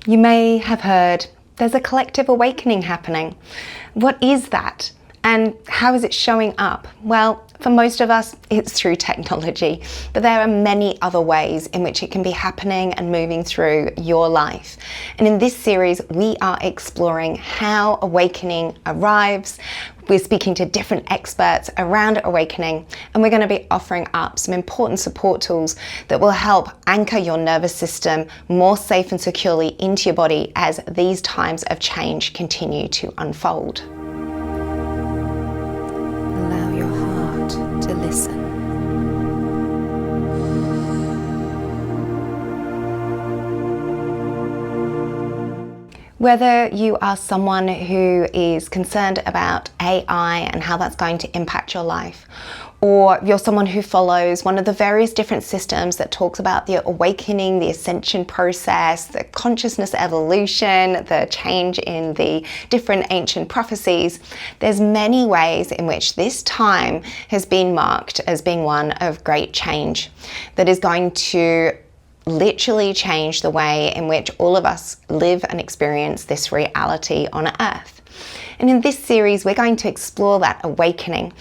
You may have heard there's a collective awakening happening. What is that? And how is it showing up? Well, for most of us, it's through technology, but there are many other ways in which it can be happening and moving through your life. And in this series, we are exploring how awakening arrives. We're speaking to different experts around awakening, and we're going to be offering up some important support tools that will help anchor your nervous system more safe and securely into your body as these times of change continue to unfold. Allow your heart to listen. Whether you are someone who is concerned about AI and how that's going to impact your life, or you're someone who follows one of the various different systems that talks about the awakening, the ascension process, the consciousness evolution, the change in the different ancient prophecies, there's many ways in which this time has been marked as being one of great change that is going to literally change the way in which all of us live and experience this reality on Earth. And in this series, we're going to explore that awakening.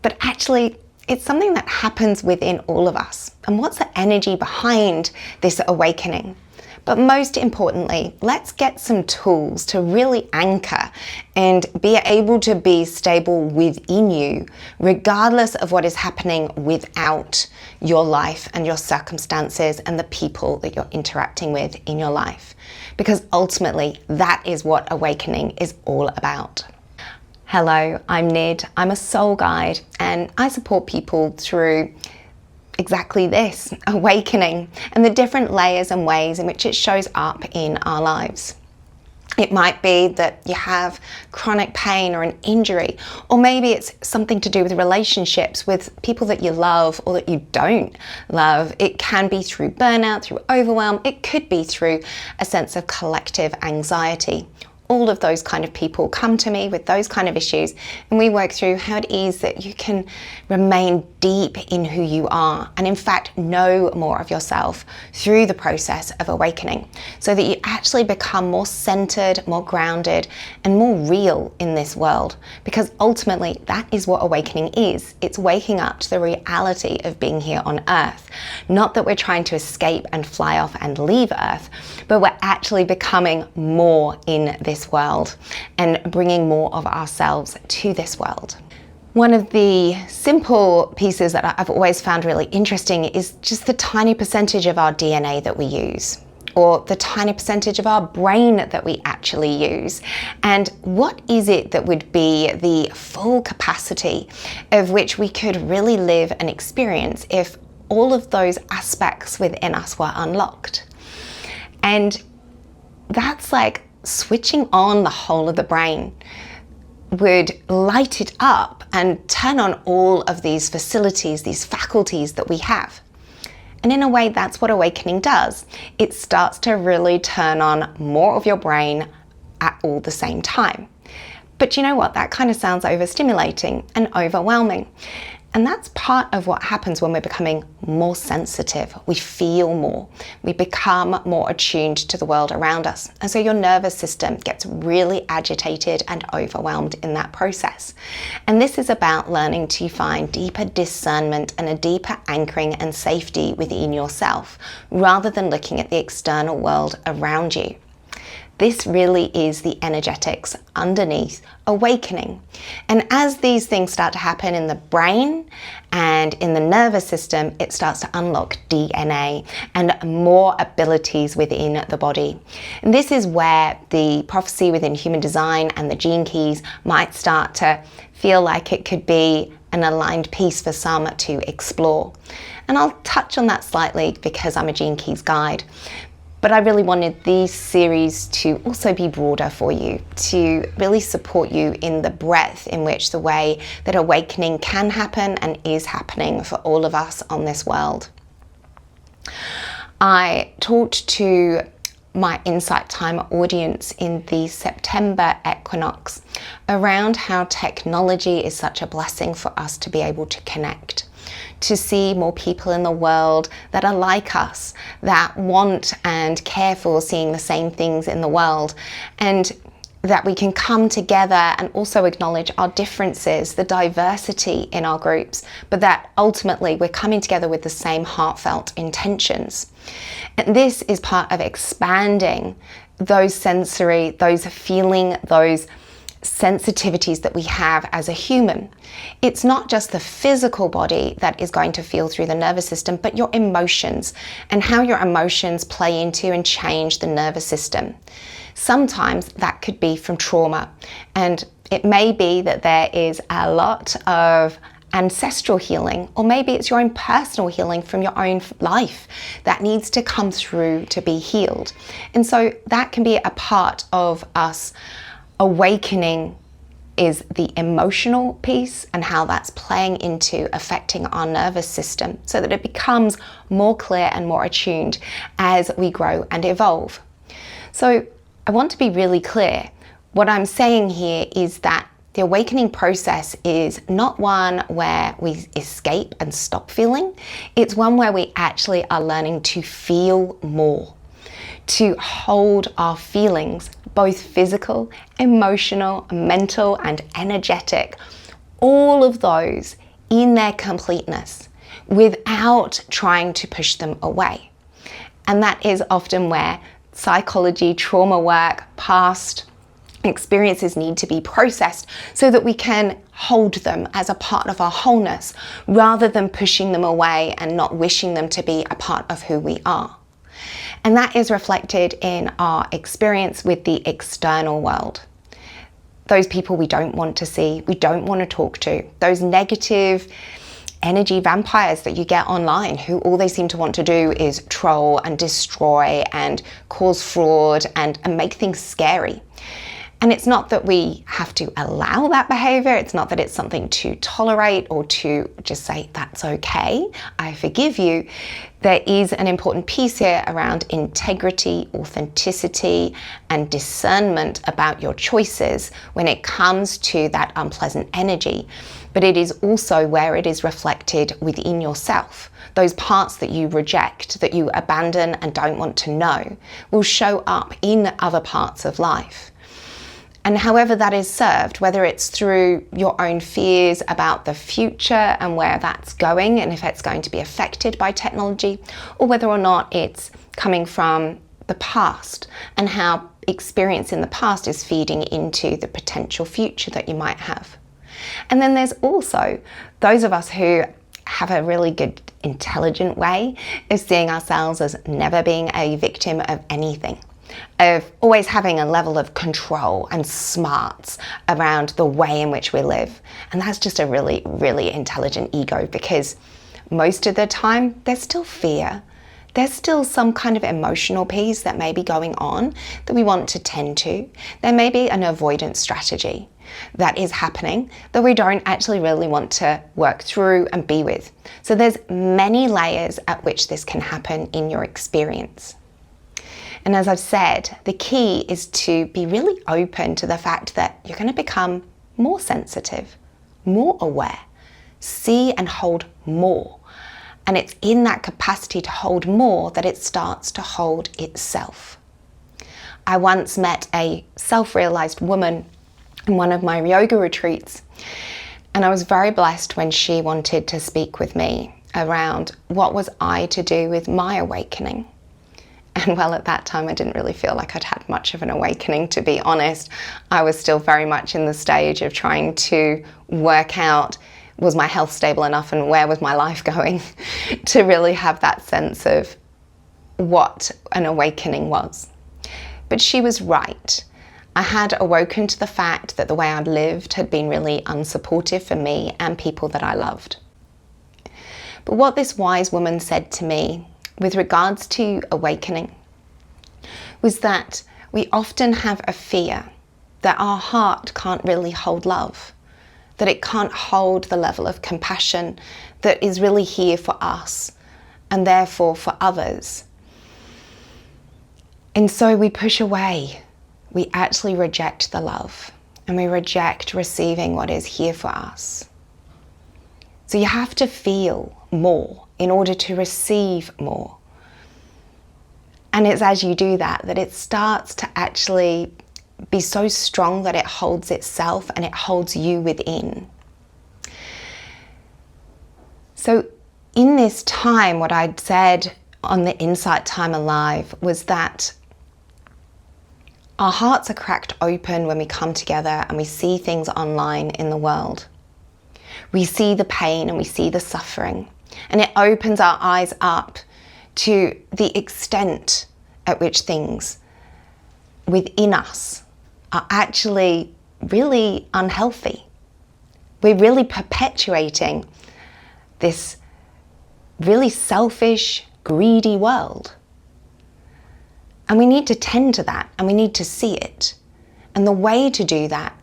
But actually, it's something that happens within all of us. And what's the energy behind this awakening? But most importantly, let's get some tools to really anchor and be able to be stable within you, regardless of what is happening without your life and your circumstances and the people that you're interacting with in your life. Because ultimately, that is what awakening is all about. Hello, I'm Nid. I'm a soul guide, and I support people through exactly this, awakening, and the different layers and ways in which it shows up in our lives. It might be that you have chronic pain or an injury, or maybe it's something to do with relationships with people that you love or that you don't love. It can be through burnout, through overwhelm. It could be through a sense of collective anxiety. All of those kind of people come to me with those kind of issues, and we work through how it is that you can remain deep in who you are and in fact know more of yourself through the process of awakening, so that you actually become more centered, more grounded, and more real in this world. Because ultimately that is what awakening is. It's waking up to the reality of being here on Earth. Not that we're trying to escape and fly off and leave Earth, but we're actually becoming more in this world and bringing more of ourselves to this world. One of the simple pieces that I've always found really interesting is just the tiny percentage of our DNA that we use, or the tiny percentage of our brain that we actually use. And what is it that would be the full capacity of which we could really live and experience if all of those aspects within us were unlocked? And that's like switching on the whole of the brain would light it up and turn on all of these facilities, these faculties that we have. And in a way, that's what awakening does. It starts to really turn on more of your brain at all the same time. But you know what? That kind of sounds overstimulating and overwhelming. And that's part of what happens when we're becoming more sensitive. We feel more. We become more attuned to the world around us. And so your nervous system gets really agitated and overwhelmed in that process. And this is about learning to find deeper discernment and a deeper anchoring and safety within yourself, rather than looking at the external world around you. This really is the energetics underneath awakening. And as these things start to happen in the brain and in the nervous system, it starts to unlock DNA and more abilities within the body. And this is where the prophecy within human design and the gene keys might start to feel like it could be an aligned piece for some to explore. And I'll touch on that slightly because I'm a gene keys guide. But I really wanted these series to also be broader for you, to really support you in the breadth in which the way that awakening can happen and is happening for all of us on this world. I talked to my Insight Time audience in the September equinox around how technology is such a blessing for us to be able to connect, to see more people in the world that are like us, that want and care for seeing the same things in the world, and that we can come together and also acknowledge our differences, the diversity in our groups, but that ultimately we're coming together with the same heartfelt intentions. And this is part of expanding those sensory, those feeling, those sensitivities that we have as a human. It's not just the physical body that is going to feel through the nervous system, but your emotions and how your emotions play into and change the nervous system. Sometimes that could be from trauma, and it may be that there is a lot of ancestral healing, or maybe it's your own personal healing from your own life that needs to come through to be healed. And so that can be a part of us awakening, is the emotional piece and how that's playing into affecting our nervous system so that it becomes more clear and more attuned as we grow and evolve. So I want to be really clear. What I'm saying here is that the awakening process is not one where we escape and stop feeling. It's one where we actually are learning to feel more, to hold our feelings, both physical, emotional, mental, and energetic, all of those in their completeness without trying to push them away. And that is often where psychology, trauma work, past experiences need to be processed so that we can hold them as a part of our wholeness rather than pushing them away and not wishing them to be a part of who we are. And that is reflected in our experience with the external world. Those people we don't want to see, we don't want to talk to, those negative energy vampires that you get online who all they seem to want to do is troll and destroy and cause fraud and make things scary. And it's not that we have to allow that behavior. It's not that it's something to tolerate or to just say, that's okay, I forgive you. There is an important piece here around integrity, authenticity, and discernment about your choices when it comes to that unpleasant energy. But it is also where it is reflected within yourself. Those parts that you reject, that you abandon and don't want to know, will show up in other parts of life. And however that is served, whether it's through your own fears about the future and where that's going and if it's going to be affected by technology, or whether or not it's coming from the past and how experience in the past is feeding into the potential future that you might have. And then there's also those of us who have a really good, intelligent way of seeing ourselves as never being a victim of anything, of always having a level of control and smarts around the way in which we live. And that's just a really, really intelligent ego, because most of the time there's still fear. There's still some kind of emotional piece that may be going on that we want to tend to. There may be an avoidance strategy that is happening that we don't actually really want to work through and be with. So there's many layers at which this can happen in your experience. And as I've said, the key is to be really open to the fact that you're going to become more sensitive, more aware, see and hold more. And it's in that capacity to hold more that it starts to hold itself. I once met a self-realized woman in one of my yoga retreats, and I was very blessed when she wanted to speak with me around what was I to do with my awakening. And well, at that time, I didn't really feel like I'd had much of an awakening, to be honest. I was still very much in the stage of trying to work out, was my health stable enough and where was my life going to really have that sense of what an awakening was. But she was right. I had awoken to the fact that the way I'd lived had been really unsupportive for me and people that I loved. But what this wise woman said to me with regards to awakening was that we often have a fear that our heart can't really hold love, that it can't hold the level of compassion that is really here for us and therefore for others. And so we push away. We actually reject the love, and we reject receiving what is here for us. So you have to feel more in order to receive more. And it's as you do that that it starts to actually be so strong that it holds itself and it holds you within. So in this time, what I'd said on the Insight Time Alive was that our hearts are cracked open when we come together and we see things online in the world. We see the pain and we see the suffering, and it opens our eyes up to the extent at which things within us are actually really unhealthy. We're really perpetuating this really selfish, greedy world. And we need to tend to that, and we need to see it. And the way to do that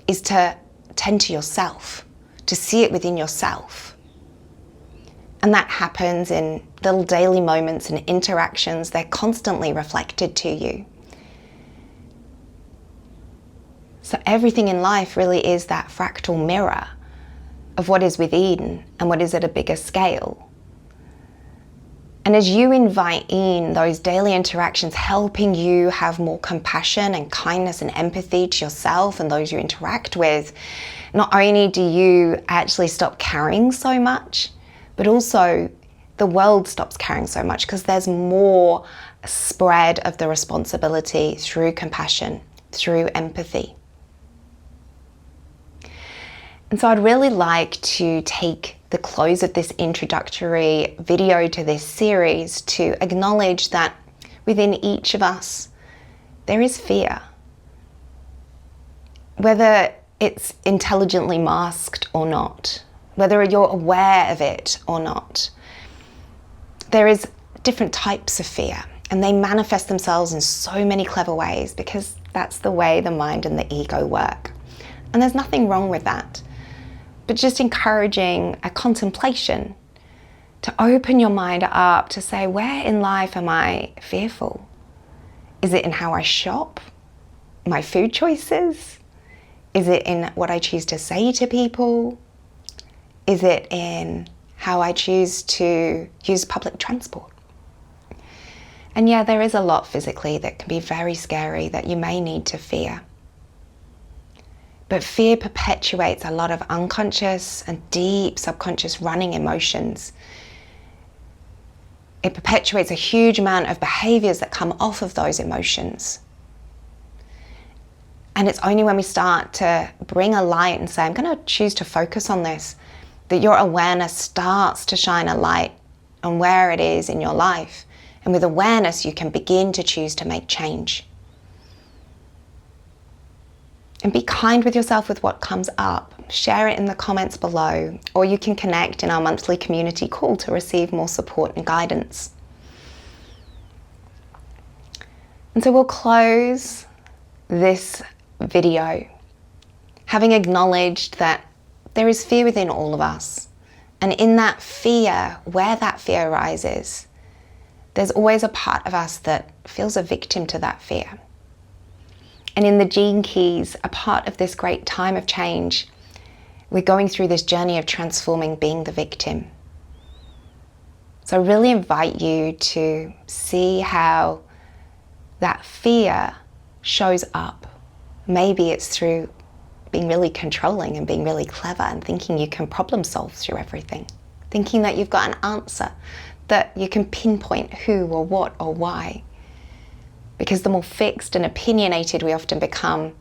is to tend to yourself, to see it within yourself. And that happens in little daily moments and interactions. They're constantly reflected to you. So everything in life really is that fractal mirror of what is within and what is at a bigger scale. And as you invite in those daily interactions, helping you have more compassion and kindness and empathy to yourself and those you interact with, not only do you actually stop carrying so much, but also the world stops carrying so much because there's more spread of the responsibility through compassion, through empathy. And so I'd really like to take the close of this introductory video to this series to acknowledge that within each of us, there is fear. Whether it's intelligently masked or not, whether you're aware of it or not, there is different types of fear, and they manifest themselves in so many clever ways because that's the way the mind and the ego work. And there's nothing wrong with that. But just encouraging a contemplation to open your mind up to say, where in life am I fearful? Is it in how I shop? My food choices? Is it in what I choose to say to people? Is it in how I choose to use public transport? And yeah, there is a lot physically that can be very scary that you may need to fear. But fear perpetuates a lot of unconscious and deep subconscious running emotions. It perpetuates a huge amount of behaviors that come off of those emotions. And it's only when we start to bring a light and say, I'm going to choose to focus on this, that your awareness starts to shine a light on where it is in your life. And with awareness, you can begin to choose to make change. And be kind with yourself with what comes up. Share it in the comments below, or you can connect in our monthly community call to receive more support and guidance. And so we'll close this video having acknowledged that there is fear within all of us. And in that fear, where that fear arises, there's always a part of us that feels a victim to that fear. And in the Gene Keys, a part of this great time of change, we're going through this journey of transforming being the victim. So I really invite you to see how that fear shows up. Maybe it's through being really controlling and being really clever and thinking you can problem solve through everything. Thinking that you've got an answer, that you can pinpoint who or what or why. Because the more fixed and opinionated we often become,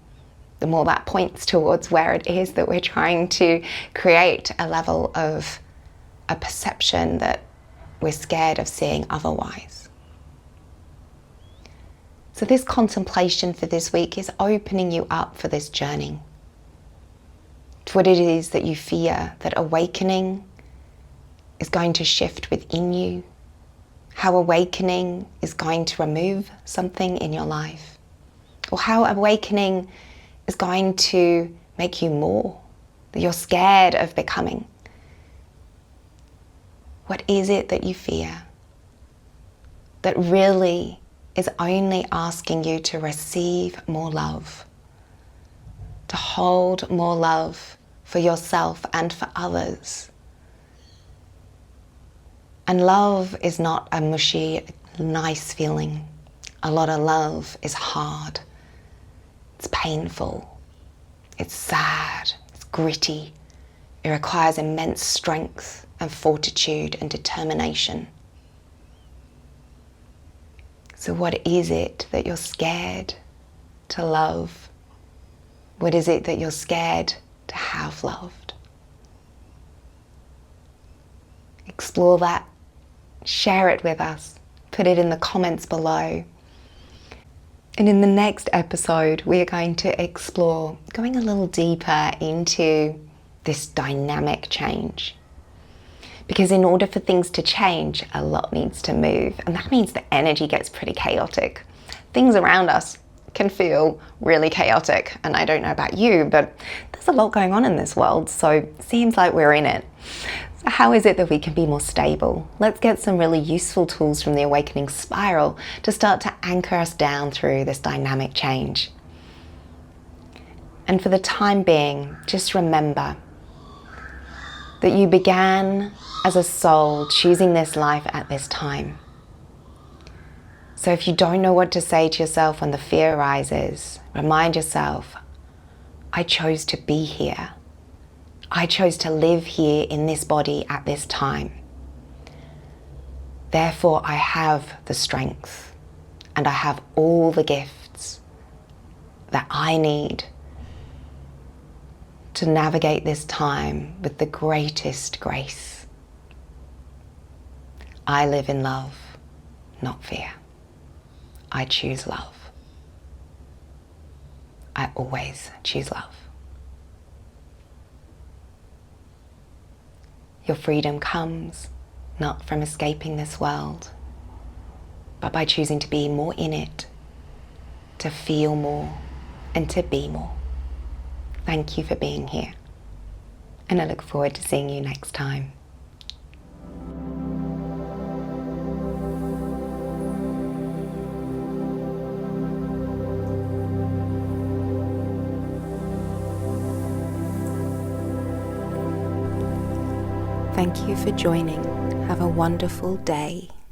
the more that points towards where it is that we're trying to create a level of a perception that we're scared of seeing otherwise. So this contemplation for this week is opening you up for this journey. To what it is that you fear, that awakening is going to shift within you. How awakening is going to remove something in your life, or how awakening is going to make you more, that you're scared of becoming. What is it that you fear that really is only asking you to receive more love, to hold more love for yourself and for others. And love is not a mushy, nice feeling. A lot of love is hard. It's painful. It's sad. It's gritty. It requires immense strength and fortitude and determination. So what is it that you're scared to love? What is it that you're scared to have loved? Explore that. Share it with us. Put it in the comments below. And in the next episode, we are going to explore going a little deeper into this dynamic change. Because in order for things to change, a lot needs to move. And that means the energy gets pretty chaotic. Things around us can feel really chaotic. And I don't know about you, but there's a lot going on in this world. So it seems like we're in it. So how is it that we can be more stable? Let's get some really useful tools from the Awakening Spiral to start to anchor us down through this dynamic change. And for the time being, just remember that you began as a soul choosing this life at this time. So if you don't know what to say to yourself when the fear arises, remind yourself, I chose to be here. I chose to live here in this body at this time. Therefore, I have the strength and I have all the gifts that I need to navigate this time with the greatest grace. I live in love, not fear. I choose love. I always choose love. Your freedom comes not from escaping this world, but by choosing to be more in it, to feel more, and to be more. Thank you for being here, and I look forward to seeing you next time. Thank you for joining. Have a wonderful day.